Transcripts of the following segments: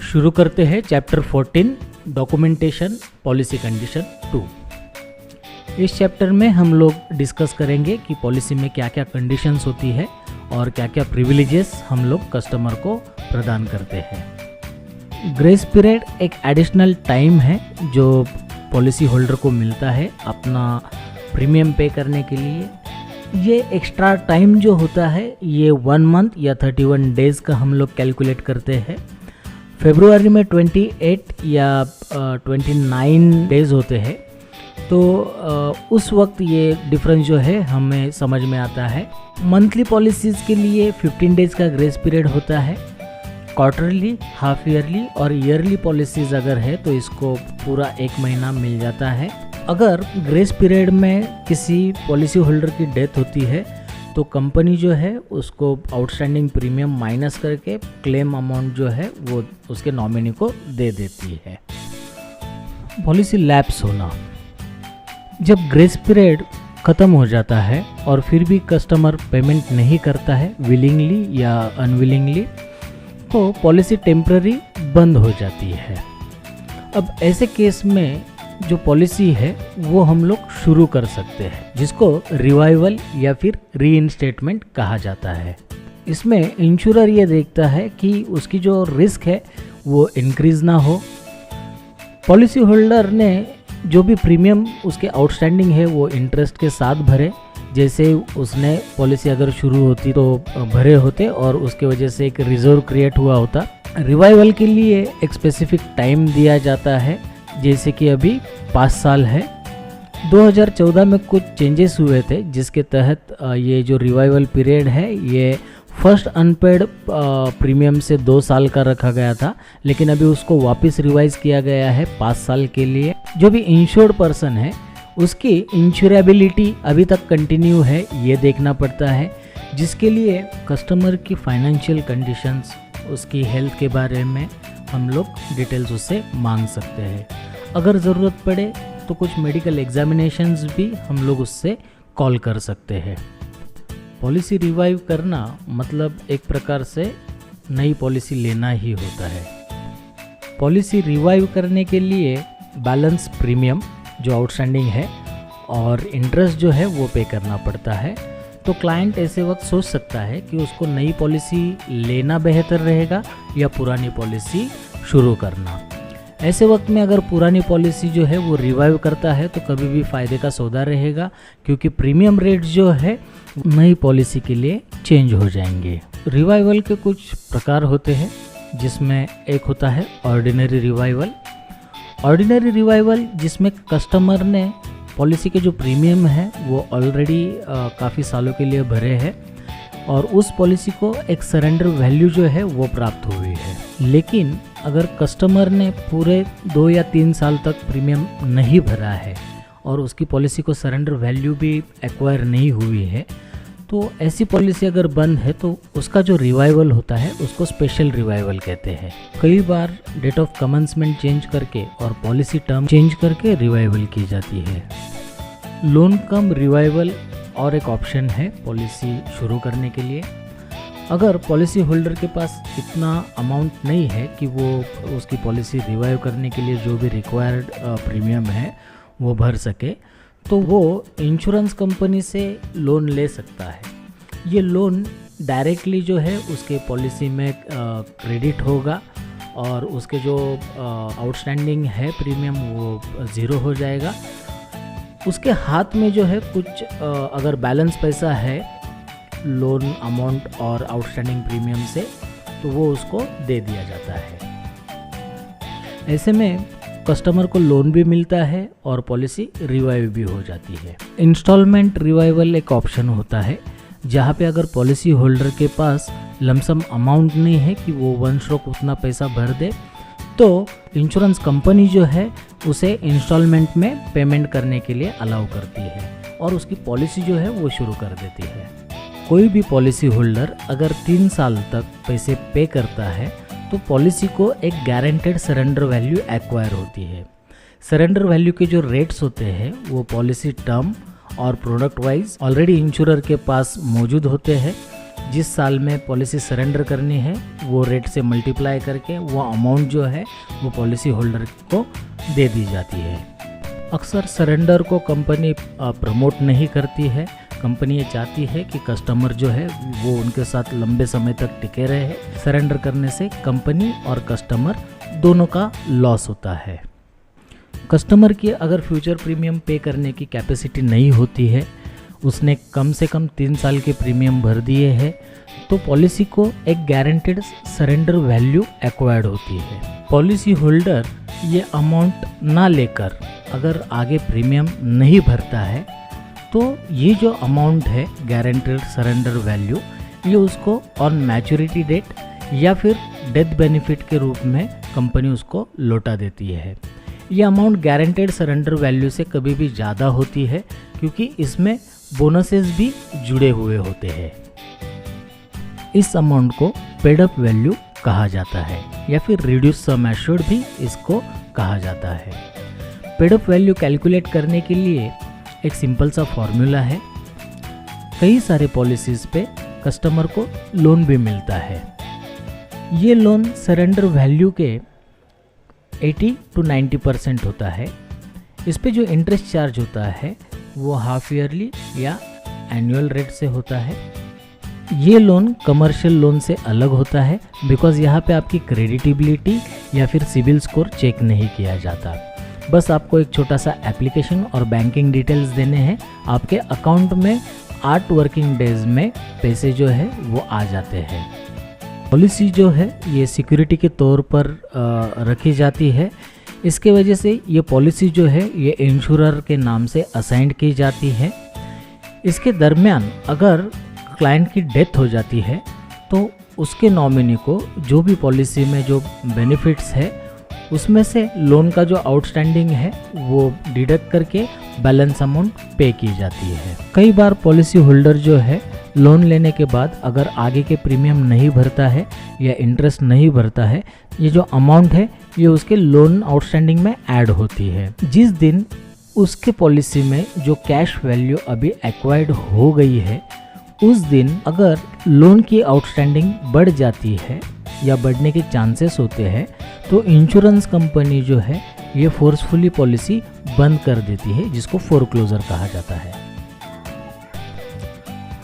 शुरू करते हैं चैप्टर 14 डॉक्यूमेंटेशन पॉलिसी कंडीशन 2। इस चैप्टर में हम लोग डिस्कस करेंगे कि पॉलिसी में क्या क्या कंडीशंस होती है और क्या क्या प्रिविलेजेस हम लोग कस्टमर को प्रदान करते हैं। ग्रेस पीरियड एक एडिशनल टाइम है जो पॉलिसी होल्डर को मिलता है अपना प्रीमियम पे करने के लिए। ये एक्स्ट्रा टाइम जो होता है ये 1 मंथ या 31 डेज़ का हम लोग कैलकुलेट करते हैं। फरवरी में 28 या 29 डेज़ होते हैं, तो उस वक्त ये डिफरेंस जो है हमें समझ में आता है। मंथली पॉलिसीज़ के लिए 15 डेज़ का ग्रेस पीरियड होता है। क्वार्टरली, हाफ ईयरली और ईयरली पॉलिसीज़ अगर है तो इसको पूरा 1 महीना मिल जाता है। अगर ग्रेस पीरियड में किसी पॉलिसी होल्डर की डेथ होती है तो कंपनी जो है उसको आउटस्टैंडिंग प्रीमियम माइनस करके क्लेम अमाउंट जो है वो उसके नॉमिनी को दे देती है। पॉलिसी लैप्स होना, जब ग्रेस पीरियड ख़त्म हो जाता है और फिर भी कस्टमर पेमेंट नहीं करता है विलिंगली या अनविलिंगली, तो पॉलिसी टेम्पररी बंद हो जाती है। अब ऐसे केस में जो पॉलिसी है वो हम लोग शुरू कर सकते हैं, जिसको रिवाइवल या फिर रीइंस्टेटमेंट कहा जाता है। इसमें इंश्योरर ये देखता है कि उसकी जो रिस्क है वो इंक्रीज़ ना हो। पॉलिसी होल्डर ने जो भी प्रीमियम उसके आउटस्टैंडिंग है वो इंटरेस्ट के साथ भरे, जैसे उसने पॉलिसी अगर शुरू होती तो भरे होते और उसके वजह से एक रिजर्व क्रिएट हुआ होता। रिवाइवल के लिए एक स्पेसिफिक टाइम दिया जाता है, जैसे कि अभी 5 साल है। 2014 में कुछ चेंजेस हुए थे जिसके तहत ये जो रिवाइवल पीरियड है ये फर्स्ट अनपेड प्रीमियम से 2 साल का रखा गया था, लेकिन अभी उसको वापस रिवाइज किया गया है 5 साल के लिए। जो भी इंश्योर्ड पर्सन है उसकी इंश्योरेबिलिटी अभी तक कंटिन्यू है ये देखना पड़ता है, जिसके लिए कस्टमर की फाइनेंशियल कंडीशंस, उसकी हेल्थ के बारे में हम लोग डिटेल्स उससे मांग सकते हैं। अगर ज़रूरत पड़े तो कुछ मेडिकल एग्जामिनेशंस भी हम लोग उससे कॉल कर सकते हैं। पॉलिसी रिवाइव करना मतलब एक प्रकार से नई पॉलिसी लेना ही होता है। पॉलिसी रिवाइव करने के लिए बैलेंस प्रीमियम जो आउटस्टैंडिंग है और इंटरेस्ट जो है वो पे करना पड़ता है। तो क्लाइंट ऐसे वक्त सोच सकता है कि उसको नई पॉलिसी लेना बेहतर रहेगा या पुरानी पॉलिसी शुरू करना। ऐसे वक्त में अगर पुरानी पॉलिसी जो है वो रिवाइव करता है तो कभी भी फ़ायदे का सौदा रहेगा, क्योंकि प्रीमियम रेट जो है नई पॉलिसी के लिए चेंज हो जाएंगे। रिवाइवल के कुछ प्रकार होते हैं, जिसमें एक होता है ऑर्डिनरी रिवाइवल। ऑर्डिनरी रिवाइवल जिसमें कस्टमर ने पॉलिसी के जो प्रीमियम है वो ऑलरेडी काफ़ी सालों के लिए भरे हैं और उस पॉलिसी को एक सरेंडर वैल्यू जो है वो प्राप्त हुई है। लेकिन अगर कस्टमर ने पूरे 2 या 3 साल तक प्रीमियम नहीं भरा है और उसकी पॉलिसी को सरेंडर वैल्यू भी एक्वायर नहीं हुई है, तो ऐसी पॉलिसी अगर बंद है तो उसका जो रिवाइवल होता है उसको स्पेशल रिवाइवल कहते हैं। कई बार डेट ऑफ कमेंसमेंट चेंज करके और पॉलिसी टर्म चेंज करके रिवाइवल की जाती है। लोन कम रिवाइवल और एक ऑप्शन है पॉलिसी शुरू करने के लिए। अगर पॉलिसी होल्डर के पास इतना अमाउंट नहीं है कि वो उसकी पॉलिसी रिवाइव करने के लिए जो भी रिक्वायर्ड प्रीमियम है वो भर सके, तो वो इंश्योरेंस कंपनी से लोन ले सकता है। ये लोन डायरेक्टली जो है उसके पॉलिसी में क्रेडिट होगा और उसके जो आउटस्टैंडिंग है प्रीमियम वो 0 हो जाएगा। उसके हाथ में जो है कुछ अगर बैलेंस पैसा है लोन अमाउंट और आउटस्टैंडिंग प्रीमियम से, तो वो उसको दे दिया जाता है। ऐसे में कस्टमर को लोन भी मिलता है और पॉलिसी रिवाइव भी हो जाती है। इंस्टॉलमेंट रिवाइवल एक ऑप्शन होता है, जहाँ पे अगर पॉलिसी होल्डर के पास लमसम अमाउंट नहीं है कि वो वन स्ट्रोक उतना पैसा भर दे, तो इंश्योरेंस कंपनी जो है उसे इंस्टॉलमेंट में पेमेंट करने के लिए अलाउ करती है और उसकी पॉलिसी जो है वो शुरू कर देती है। कोई भी पॉलिसी होल्डर अगर 3 साल तक पैसे पे करता है तो पॉलिसी को एक गारंटेड सरेंडर वैल्यू एक्वायर होती है। सरेंडर वैल्यू के जो रेट्स होते हैं वो पॉलिसी टर्म और प्रोडक्ट वाइज ऑलरेडी इंश्योरर के पास मौजूद होते हैं। जिस साल में पॉलिसी सरेंडर करनी है वो रेट से मल्टीप्लाई करके वो अमाउंट जो है वो पॉलिसी होल्डर को दे दी जाती है। अक्सर सरेंडर को कंपनी प्रमोट नहीं करती है। कंपनी ये चाहती है कि कस्टमर जो है वो उनके साथ लंबे समय तक टिके रहे। सरेंडर करने से कंपनी और कस्टमर दोनों का लॉस होता है। कस्टमर की अगर फ्यूचर प्रीमियम पे करने की कैपेसिटी नहीं होती है, उसने कम से कम 3 साल के प्रीमियम भर दिए हैं, तो पॉलिसी को एक गारंटेड सरेंडर वैल्यू एक्वायर्ड होती है। पॉलिसी होल्डर ये अमाउंट ना लेकर अगर आगे प्रीमियम नहीं भरता है तो ये जो अमाउंट है गारंटेड सरेंडर वैल्यू, ये उसको ऑन मैच्योरिटी डेट या फिर डेथ बेनिफिट के रूप में कंपनी उसको लौटा देती है। ये अमाउंट गारंटेड सरेंडर वैल्यू से कभी भी ज़्यादा होती है क्योंकि इसमें बोनसेस भी जुड़े हुए होते हैं। इस अमाउंट को पेड अप वैल्यू कहा जाता है या फिर रिड्यूस सम एश्योर्ड भी इसको कहा जाता है। पेड अप वैल्यू कैलकुलेट करने के लिए एक सिंपल सा फॉर्मूला है। कई सारे पॉलिसीज़ पे कस्टमर को लोन भी मिलता है। ये लोन सरेंडर वैल्यू के 80 to 90% होता है। इस पे जो इंटरेस्ट चार्ज होता है वो हाफ ईयरली या एनुअल रेट से होता है। ये लोन कमर्शियल लोन से अलग होता है बिकॉज यहाँ पे आपकी क्रेडिटेबिलिटी या फिर सिविल स्कोर चेक नहीं किया जाता। बस आपको एक छोटा सा एप्लीकेशन और बैंकिंग डिटेल्स देने हैं। आपके अकाउंट में 8 वर्किंग डेज में पैसे जो है वो आ जाते हैं। पॉलिसी जो है ये सिक्योरिटी के तौर पर रखी जाती है। इसके वजह से ये पॉलिसी जो है ये इंश्योरर के नाम से असाइंड की जाती है। इसके दरमियान अगर क्लाइंट की डेथ हो जाती है तो उसके नॉमिनी को जो भी पॉलिसी में जो बेनिफिट्स है उसमें से लोन का जो आउटस्टैंडिंग है वो डिडक्ट करके बैलेंस अमाउंट पे की जाती है। कई बार पॉलिसी होल्डर जो है लोन लेने के बाद अगर आगे के प्रीमियम नहीं भरता है या इंटरेस्ट नहीं भरता है, ये जो अमाउंट है ये उसके लोन आउटस्टैंडिंग में ऐड होती है। जिस दिन उसके पॉलिसी में जो कैश वैल्यू अभी एक्वायर्ड हो गई है उस दिन अगर लोन की आउटस्टैंडिंग बढ़ जाती है या बढ़ने के चांसेस होते हैं तो इंश्योरेंस कंपनी जो है ये फोर्सफुली पॉलिसी बंद कर देती है, जिसको फोरक्लोजर कहा जाता है।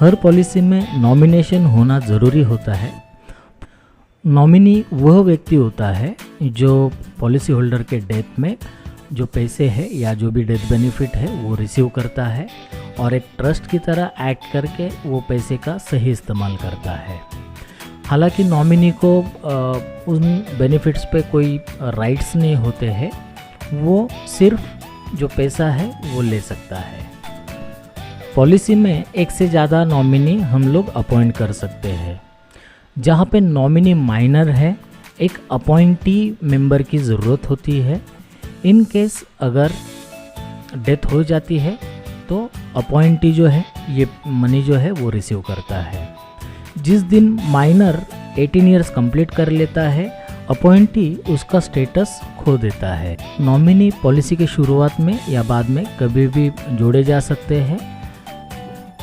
हर पॉलिसी में नॉमिनेशन होना ज़रूरी होता है। नॉमिनी वह व्यक्ति होता है जो पॉलिसी होल्डर के डेथ में जो पैसे है या जो भी डेथ बेनिफिट है वो रिसीव करता है और एक ट्रस्ट की तरह एक्ट करके वो पैसे का सही इस्तेमाल करता है। हालांकि नॉमिनी को उन बेनिफिट्स पे कोई राइट्स नहीं होते हैं, वो सिर्फ जो पैसा है वो ले सकता है। पॉलिसी में एक से ज़्यादा नॉमिनी हम लोग अपॉइंट कर सकते हैं। जहाँ पे नॉमिनी माइनर है एक अपॉइंटी मेंबर की ज़रूरत होती है। इन केस अगर डेथ हो जाती है तो अपॉइंटी जो है ये मनी जो है वो रिसीव करता है। जिस दिन माइनर 18 ईयर्स कंप्लीट कर लेता है अपॉइंटी उसका स्टेटस खो देता है। नॉमिनी पॉलिसी के शुरुआत में या बाद में कभी भी जोड़े जा सकते हैं।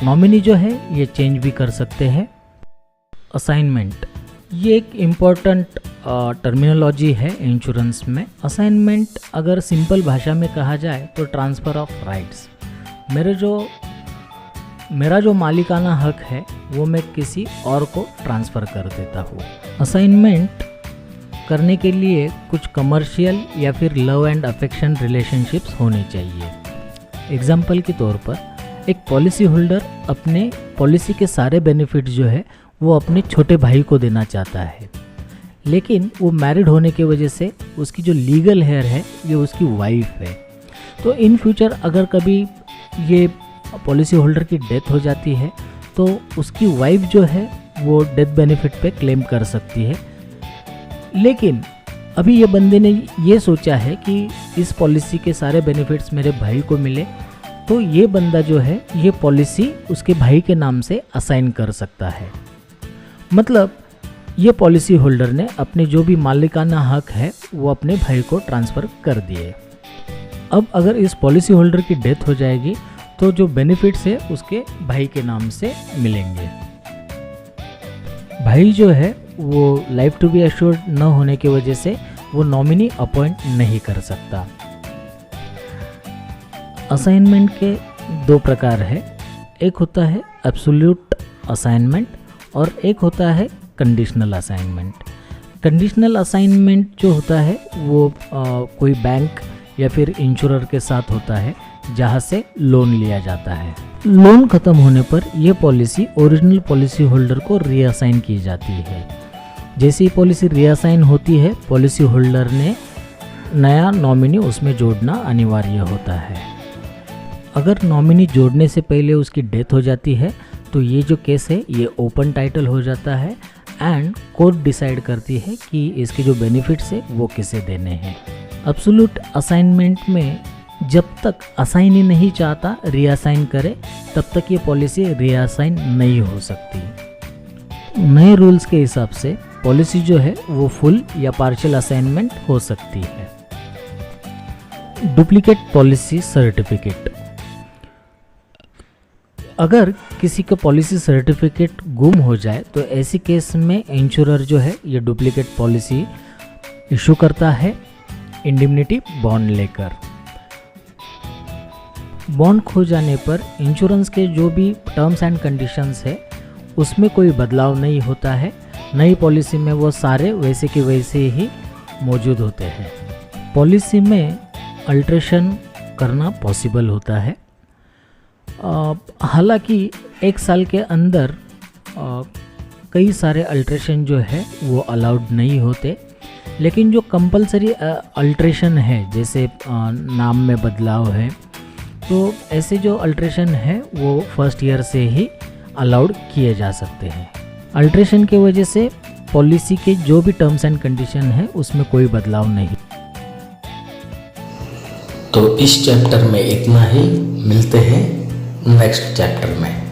नॉमिनी जो है ये चेंज भी कर सकते हैं। असाइनमेंट ये एक इम्पॉर्टेंट टर्मिनोलॉजी है इंश्योरेंस में। असाइनमेंट अगर सिंपल भाषा में कहा जाए तो ट्रांसफ़र ऑफ राइट्स। मेरा जो मालिकाना हक है वो मैं किसी और को ट्रांसफ़र कर देता हूँ। असाइनमेंट करने के लिए कुछ कमर्शियल या फिर लव एंड अफेक्शन रिलेशनशिप्स होने चाहिए। एग्जाम्पल के तौर पर एक पॉलिसी होल्डर अपने पॉलिसी के सारे बेनिफिट जो है वो अपने छोटे भाई को देना चाहता है, लेकिन वो मैरिड होने की वजह से उसकी जो लीगल हेयर है ये उसकी वाइफ है। तो इन फ्यूचर अगर कभी ये पॉलिसी होल्डर की डेथ हो जाती है तो उसकी वाइफ जो है वो डेथ बेनिफिट पे क्लेम कर सकती है। लेकिन अभी ये बंदे ने ये सोचा है कि इस पॉलिसी के सारे बेनिफिट्स मेरे भाई को मिले, तो ये बंदा जो है ये पॉलिसी उसके भाई के नाम से असाइन कर सकता है। मतलब ये पॉलिसी होल्डर ने अपने जो भी मालिकाना हक है वो अपने भाई को ट्रांसफ़र कर दिए। अब अगर इस पॉलिसी होल्डर की डेथ हो जाएगी तो जो बेनिफिट्स है उसके भाई के नाम से मिलेंगे। भाई जो है वो लाइफ टू बी एश्योर्ड न होने की वजह से वो नॉमिनी अपॉइंट नहीं कर सकता। असाइनमेंट के दो प्रकार है, एक होता है एब्सोल्यूट असाइनमेंट और एक होता है कंडीशनल असाइनमेंट। कंडीशनल असाइनमेंट जो होता है वो कोई बैंक या फिर इंश्योरर के साथ होता है जहाँ से लोन लिया जाता है। लोन ख़त्म होने पर यह पॉलिसी ओरिजिनल पॉलिसी होल्डर को रीअसाइन की जाती है। जैसे ही पॉलिसी रीअसाइन होती है, पॉलिसी होल्डर ने नया नॉमिनी उसमें जोड़ना अनिवार्य होता है। अगर नॉमिनी जोड़ने से पहले उसकी डेथ हो जाती है तो ये जो केस है ये ओपन टाइटल हो जाता है एंड कोर्ट डिसाइड करती है कि इसके जो बेनिफिट्स है वो किसे देने हैं। एब्सोल्यूट असाइनमेंट में जब तक असाइनी नहीं चाहता रीअसाइन करे तब तक ये पॉलिसी रीअसाइन नहीं हो सकती। नए रूल्स के हिसाब से पॉलिसी जो है वो फुल या पार्शियल असाइनमेंट हो सकती है। डुप्लीकेट पॉलिसी सर्टिफिकेट, अगर किसी का पॉलिसी सर्टिफिकेट गुम हो जाए तो ऐसी केस में इंश्योरर जो है ये डुप्लीकेट पॉलिसी इशू करता है इंडिमनिटी बॉन्ड लेकर। बॉन्ड खो जाने पर इंश्योरेंस के जो भी टर्म्स एंड कंडीशंस है उसमें कोई बदलाव नहीं होता है। नई पॉलिसी में वो सारे वैसे के वैसे ही मौजूद होते हैं। पॉलिसी में अल्ट्रेशन करना पॉसिबल होता है। हालांकि एक साल के अंदर कई सारे अल्ट्रेशन जो है वो अलाउड नहीं होते, लेकिन जो कंपलसरी अल्ट्रेशन है जैसे नाम में बदलाव है तो ऐसे जो अल्ट्रेशन है वो फर्स्ट ईयर से ही अलाउड किए जा सकते हैं। अल्ट्रेशन की वजह से पॉलिसी के जो भी टर्म्स एंड कंडीशन है उसमें कोई बदलाव नहीं। तो इस चैप्टर में इतना ही, मिलते हैं नेक्स्ट चैप्टर में।